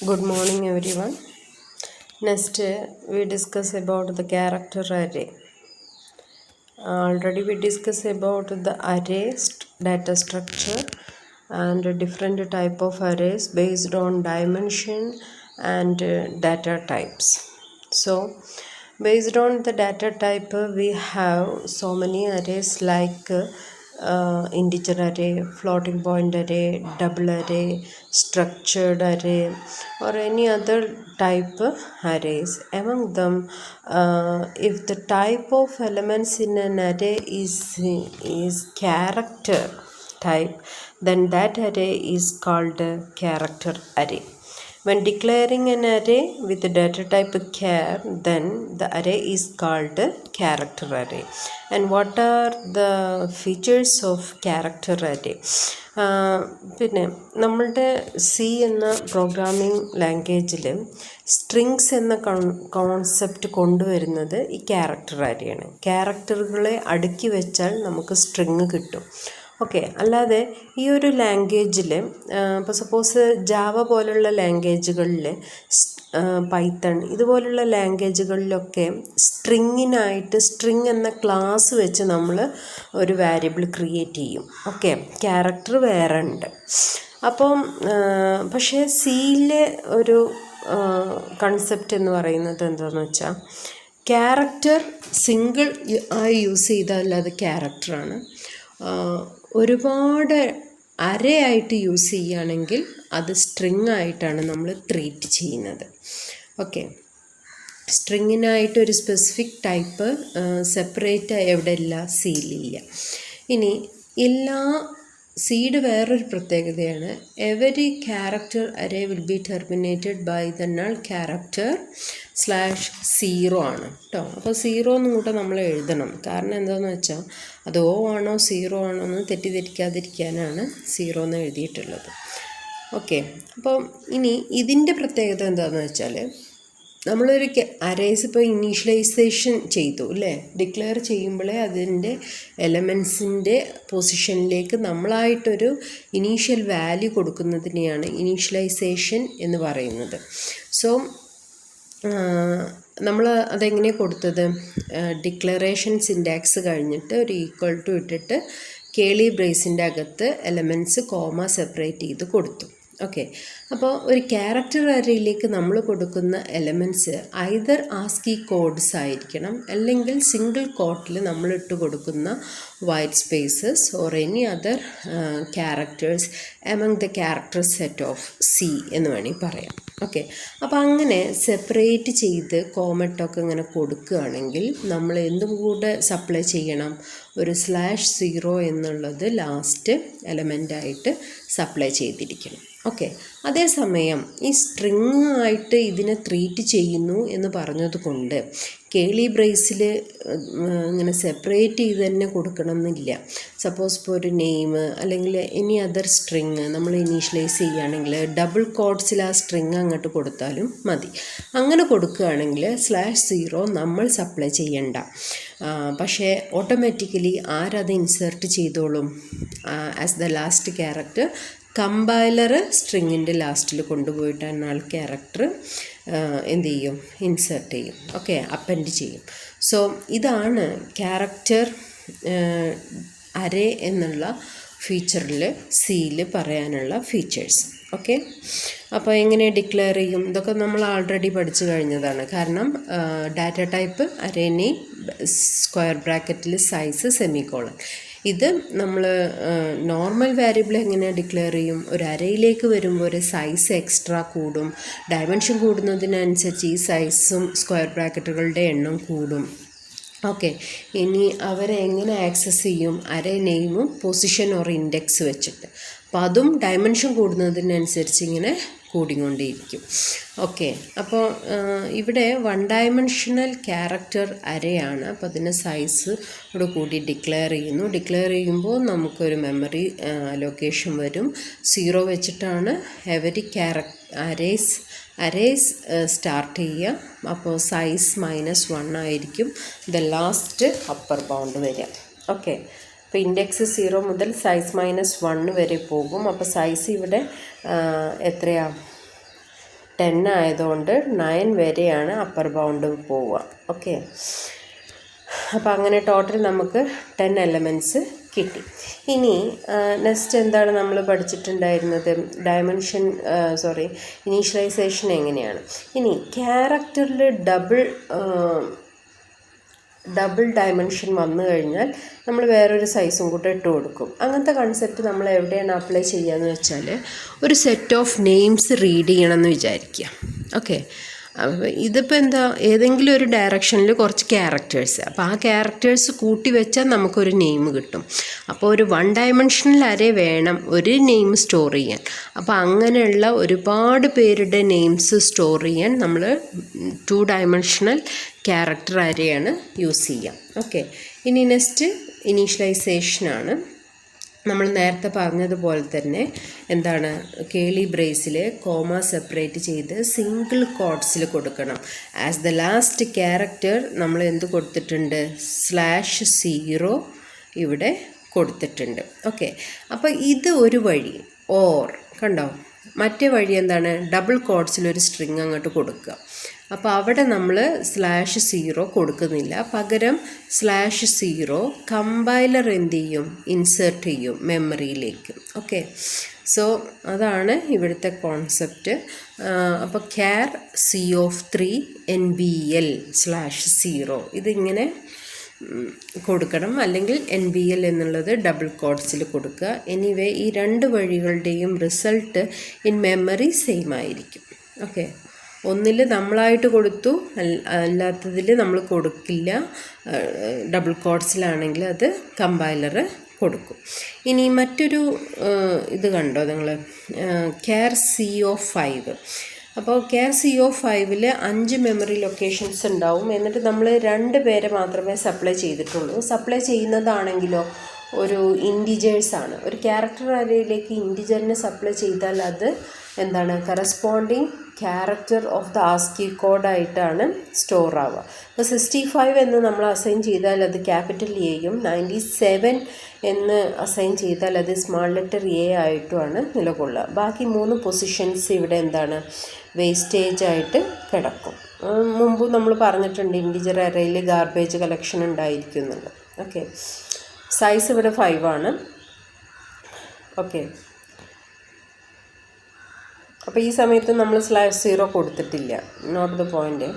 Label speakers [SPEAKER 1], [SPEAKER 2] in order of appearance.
[SPEAKER 1] Good morning, everyone. Next, we discuss about the character array. Already we discussed about the array data structure and different type of arrays based on dimension and data types. So, based on the data type, we have so many arrays like integer array, floating point array, double array, structured array, or any other type arrays. Among them, if the type of elements in an array is character type, then that array is called a character array. When declaring an array with the data type char, then the array is called a character array. And what are the features of character array? പിന്നെ നമ്മളുടെ C എന്ന programming ലാംഗ്വേജിൽ strings എന്ന concept കൊണ്ടുവരുന്നത് ഈ character അറേയാണ്. ക്യാരക്ടറുകളെ അടുക്കി വെച്ചാൽ നമുക്ക് സ്ട്രിങ് കിട്ടും. ഓക്കെ, അല്ലാതെ ഈ ഒരു ലാംഗ്വേജിൽ ഇപ്പോൾ സപ്പോസ് ജാവ പോലുള്ള ലാംഗ്വേജുകളിൽ, പൈത്തൺ ഇതുപോലുള്ള ലാംഗ്വേജുകളിലൊക്കെ സ്ട്രിങ്ങിനായിട്ട് സ്ട്രിങ് എന്ന ക്ലാസ് വെച്ച് നമ്മൾ ഒരു വേരിയബിൾ ക്രിയേറ്റ് ചെയ്യും. ഓക്കെ, ക്യാരക്ടർ വേറെ ഉണ്ട്. അപ്പം പക്ഷേ സിയിലെ ഒരു കൺസെപ്റ്റ് എന്ന് പറയുന്നത് എന്താണെന്ന് വെച്ചാൽ, ക്യാരക്ടർ സിംഗിൾ ആയി യൂസ് ചെയ്താൽ അത് ക്യാരക്ടറാണ്. ഒരുപാട് അരയായിട്ട് യൂസ് ചെയ്യുകയാണെങ്കിൽ അത് സ്ട്രിങ് ആയിട്ടാണ് നമ്മൾ ട്രീറ്റ് ചെയ്യുന്നത്. ഓക്കെ, സ്ട്രിങ്ങിനായിട്ട് ഒരു സ്പെസിഫിക് ടൈപ്പ് സെപ്പറേറ്റ് എവിടെ ഇല്ല, സിയിലില്ല. ഇനി എല്ലാ സീഡ് വേറൊരു പ്രത്യേകതയാണ്, every character array will be terminated by the null character /0 ആണ് കേട്ടോ. അപ്പോൾ 0 എന്നും കൂടെ നമ്മൾ എഴുതണം. കാരണം എന്താണെന്ന് വെച്ചാൽ അത് O ആണോ 0 ആണോ എന്ന് തെറ്റിദ്ധരിക്കാതിരിക്കാനാണ് 0 എന്ന് എഴുതിയിട്ടുള്ളത്. ഓക്കെ, അപ്പോൾ ഇനി ഇതിൻ്റെ പ്രത്യേകത എന്താണെന്ന് വെച്ചാൽ, നമ്മളൊരു അറേസ് ഇപ്പോൾ ഇനീഷ്യലൈസേഷൻ ചെയ്തു അല്ലേ, ഡിക്ലെയർ ചെയ്യുമ്പോഴേ അതിൻ്റെ എലമെൻസിൻ്റെ പൊസിഷനിലേക്ക് നമ്മളായിട്ടൊരു ഇനീഷ്യൽ വാല്യൂ കൊടുക്കുന്നതിനെയാണ് ഇനീഷ്യലൈസേഷൻ എന്ന് പറയുന്നത്. സോ നമ്മൾ അതെങ്ങനെ കൊടുത്തത്, ഡിക്ലറേഷൻ സിൻറ്റാക്സ് കഴിഞ്ഞിട്ട് ഒരു ഈക്വൽ ടു ഇട്ടിട്ട് കേളി ബ്രേസിൻ്റെ അകത്ത് എലമെൻറ്റ്സ് കോമ സെപ്പറേറ്റ് ചെയ്ത് കൊടുത്തു. ഓക്കെ, അപ്പോൾ ഒരു ക്യാരക്ടർ അറേയിലേക്ക് നമ്മൾ കൊടുക്കുന്ന എലമെൻറ്റ്സ് ഐദർ ആസ്കി കോഡ്സ് ആയിരിക്കണം, അല്ലെങ്കിൽ സിംഗിൾ കോട്ടിൽ നമ്മളിട്ട് കൊടുക്കുന്ന white spaces or any other characters among the character set of C എന്ന് വേണമെങ്കിൽ പറയാം. ഓക്കെ, അപ്പോൾ അങ്ങനെ സെപ്പറേറ്റ് ചെയ്ത് കോമട്ടൊക്കെ ഇങ്ങനെ കൊടുക്കുകയാണെങ്കിൽ നമ്മൾ എന്തും കൂടെ സപ്ലൈ ചെയ്യണം, ഒരു /0 എന്നുള്ളത് ലാസ്റ്റ് എലമെൻ്റായിട്ട് സപ്ലൈ ചെയ്തിരിക്കണം. ഓക്കെ, അതേസമയം ഈ സ്ട്രിങ് ആയിട്ട് ഇതിനെ ട്രീറ്റ് ചെയ്യുന്നു എന്ന് പറഞ്ഞതുകൊണ്ട് കേളി ബ്രേസിൽ ഇങ്ങനെ സെപ്പറേറ്റ് ചെയ്ത് തന്നെ കൊടുക്കണം എന്നില്ല. സപ്പോസ് ഇപ്പോൾ ഒരു നെയിം അല്ലെങ്കിൽ എനി അതർ സ്ട്രിങ് നമ്മൾ ഇനീഷ്യലൈസ് ചെയ്യുകയാണെങ്കിൽ ഡബിൾ കോഡ്സിൽ ആ സ്ട്രിങ് അങ്ങോട്ട് കൊടുത്താലും മതി. അങ്ങനെ കൊടുക്കുകയാണെങ്കിൽ /0 നമ്മൾ സപ്ലൈ ചെയ്യണ്ട. പക്ഷേ ഓട്ടോമാറ്റിക്കലി ആരത് ഇൻസേർട്ട് ചെയ്തോളും, as the last character compiler സ്ട്രിങ്ങിൻ്റെ ലാസ്റ്റിൽ കൊണ്ടുപോയിട്ടാണ് ആൾ ക്യാരക്ടർ എന്ത് ചെയ്യും, ഇൻസേർട്ട് ചെയ്യും. ഓക്കെ, അപ്പൻഡ് ചെയ്യും. സോ ഇതാണ് ക്യാരക്ടർ അരേ എന്നുള്ള ഫീച്ചറിൽ സിയിൽ പറയാനുള്ള ഫീച്ചേഴ്സ്. ഓക്കെ, അപ്പോൾ എങ്ങനെ ഡിക്ലെയർ ചെയ്യും, ഇതൊക്കെ നമ്മൾ ആൾറെഡി പഠിച്ചു കഴിഞ്ഞതാണ്. കാരണം ഡാറ്റ ടൈപ്പ് അരേ നെയിം സ്ക്വയർ ബ്രാക്കറ്റിൽ സൈസ് സെമിക്കോളൻ. ഇത് നമ്മൾ നോർമൽ വേരിയബിൾ എങ്ങനെ ഡിക്ലെയർ ചെയ്യും, ഒരു അരയിലേക്ക് വരുമ്പോൾ ഒരു സൈസ് എക്സ്ട്രാ കൂടും, ഡയമെൻഷൻ കൂടുന്നതിനനുസരിച്ച് ഈ സൈസും സ്ക്വയർ ബ്രാക്കറ്റുകളുടെ എണ്ണം കൂടും. ഓക്കെ, ഇനി അവരെ എങ്ങനെ ആക്സസ് ചെയ്യും, അരേ നെയിമും പൊസിഷൻ ഓർ ഇൻഡെക്സ് വെച്ചിട്ട്. അപ്പോൾ അതും ഡയമെൻഷൻ കൂടുന്നതിനനുസരിച്ച് ഇങ്ങനെ കൂടിക്കൊണ്ടേയിരിക്കും. ഓക്കെ, അപ്പോൾ ഇവിടെ 1 ഡയമെൻഷണൽ ക്യാരക്ടർ അരയാണ്. അപ്പോൾ അതിന് സൈസ് ഇവിടെ കൂടി ഡിക്ലെയർ ചെയ്യുന്നു. ഡിക്ലെയർ ചെയ്യുമ്പോൾ നമുക്കൊരു മെമ്മറി ലൊക്കേഷൻ വരും. 0 വെച്ചിട്ടാണ് എവരി അരേസ് സ്റ്റാർട്ട് ചെയ്യുക. അപ്പോൾ സൈസ് -1 ആയിരിക്കും ദ ലാസ്റ്റ് അപ്പർ ബൗണ്ട് വരിക. ഓക്കെ, അപ്പോൾ ഇൻഡെക്സ് 0 മുതൽ സൈസ് -1 വരെ പോകും. അപ്പോൾ സൈസ് ഇവിടെ എത്രയാണ്, 10 ആയതുകൊണ്ട് 9 വരെയാണ് അപ്പർ ബൗണ്ട് പോവുക. ഓക്കെ, അപ്പോൾ അങ്ങനെ ടോട്ടൽ നമുക്ക് 10 എലമെൻറ്റ്സ് കിട്ടി. ഇനി നെക്സ്റ്റ് എന്താണ് നമ്മൾ പഠിച്ചിട്ടുണ്ടായിരുന്നത്? ഇനീഷ്യലൈസേഷൻ എങ്ങനെയാണ്. ഇനി ക്യാരക്ടറിൽ ഡബിൾ ഡയമെൻഷൻ വന്നു കഴിഞ്ഞാൽ നമ്മൾ വേറൊരു സൈസും കൂടെ ഇട്ട് കൊടുക്കും. അങ്ങനത്തെ കൺസെപ്റ്റ് നമ്മൾ എവിടെയാണ് അപ്ലൈ ചെയ്യുകയെന്ന് വെച്ചാൽ, ഒരു സെറ്റ് ഓഫ് നെയിംസ് റീഡ് ചെയ്യണമെന്ന് വിചാരിക്കുക. ഓക്കെ, അപ്പോൾ ഇതിപ്പോൾ എന്താ, ഏതെങ്കിലും ഒരു ഡയറക്ഷനിൽ കുറച്ച് ക്യാരക്ടേഴ്സ്, അപ്പോൾ ആ ക്യാരക്ടേഴ്സ് കൂട്ടി വെച്ചാൽ നമുക്കൊരു നെയിം കിട്ടും. അപ്പോൾ ഒരു 1 ഡയമെൻഷണൽ അറേ വേണം ഒരു നെയിം സ്റ്റോർ ചെയ്യാൻ. അപ്പോൾ അങ്ങനെയുള്ള ഒരുപാട് പേരുടെ നെയിംസ് സ്റ്റോർ ചെയ്യാൻ നമ്മൾ 2 ഡയമെൻഷണൽ ക്യാരക്ടർ അറേയാണ് യൂസ് ചെയ്യുക. ഓക്കെ, ഇനി നെക്സ്റ്റ് ഇനീഷ്യലൈസേഷനാണ്. നമ്മൾ നേരത്തെ പറഞ്ഞതുപോലെ തന്നെ എന്താണ്, കേളി ബ്രേസിൽ കോമ സെപ്പറേറ്റ് ചെയ്ത് സിംഗിൾ കോട്ട്സിൽ കൊടുക്കണം. ആസ് ദ ലാസ്റ്റ് ക്യാരക്ടർ നമ്മൾ എന്ത് കൊടുത്തിട്ടുണ്ട്? /0 ഇവിടെ കൊടുത്തിട്ടുണ്ട്. ഓക്കെ, അപ്പോൾ ഇത് ഒരു വഴി. ഓർ കണ്ടോ, മറ്റേ വഴി എന്താണ്? ഡബിൾ കോട്ട്സിലൊരു സ്ട്രിങ് അങ്ങോട്ട് കൊടുക്കുക. അപ്പോൾ അവിടെ നമ്മൾ /0 കൊടുക്കുന്നില്ല, പകരം /0 കമ്പൈലർ എന്ത് ചെയ്യും? ഇൻസേർട്ട് ചെയ്യും മെമ്മറിയിലേക്ക്. ഓക്കെ, സോ അതാണ് ഇവിടുത്തെ കോൺസെപ്റ്റ്. അപ്പോൾ char C3 NBL /0 ഇതിങ്ങനെ കൊടുക്കണം, അല്ലെങ്കിൽ NBL എന്നുള്ളത് ഡബിൾ കോട്ട്സിൽ കൊടുക്കുക. എനിവേ ഈ 2 വഴികളുടെയും റിസൾട്ട് ഇൻ മെമ്മറി സെയിം ആയിരിക്കും. ഓക്കെ, ഒന്നിൽ നമ്മളായിട്ട് കൊടുത്തു, അല്ലാത്തതിൽ നമ്മൾ കൊടുക്കില്ല. ഡബിൾ കോട്ട്സിലാണെങ്കിൽ അത് കമ്പൈലർ കൊടുക്കും. ഇനി മറ്റൊരു ഇത് കണ്ടോ നിങ്ങൾ, char C5. അപ്പോൾ char C5ൽ 5 മെമ്മറി ലൊക്കേഷൻസ് ഉണ്ടാവും. എന്നിട്ട് നമ്മൾ 2 പേരെ മാത്രമേ സപ്ലൈ ചെയ്തിട്ടുള്ളൂ. സപ്ലൈ ചെയ്യുന്നതാണെങ്കിലോ ഒരു ഇൻറ്റിജേഴ്സാണ്. ഒരു ക്യാരക്ടർ അറേയിലേക്ക് ഇൻറ്റിജറിനെ സപ്ലൈ ചെയ്താൽ അത് എന്താണ്, corresponding character of the ASCII കോഡായിട്ടാണ് സ്റ്റോർ ആവുക. അപ്പോൾ 65 എന്ന് നമ്മൾ അസൈൻ ചെയ്താൽ അത് ക്യാപിറ്റൽ എയും, 97 എന്ന് അസൈൻ ചെയ്താൽ അത് സ്മാൾ ലെറ്റർ എ ആയിട്ടുമാണ് നിലകൊള്ളുക. ബാക്കി 3 പൊസിഷൻസ് ഇവിടെ എന്താണ്, വേസ്റ്റേജ് ആയിട്ട് കിടക്കും. മുമ്പ് നമ്മൾ പറഞ്ഞിട്ടുണ്ട് ഇൻറ്റിജർ അറേയിൽ ഗാർബേജ് കളക്ഷൻ ഉണ്ടായിരിക്കും എന്നുള്ളത്. ഓക്കെ, സൈസ് ഇവിടെ 5 ആണ്. ഓക്കെ, അപ്പോൾ ഈ സമയത്ത് നമ്മൾ /0 കൊടുത്തിട്ടില്ല. Note the point.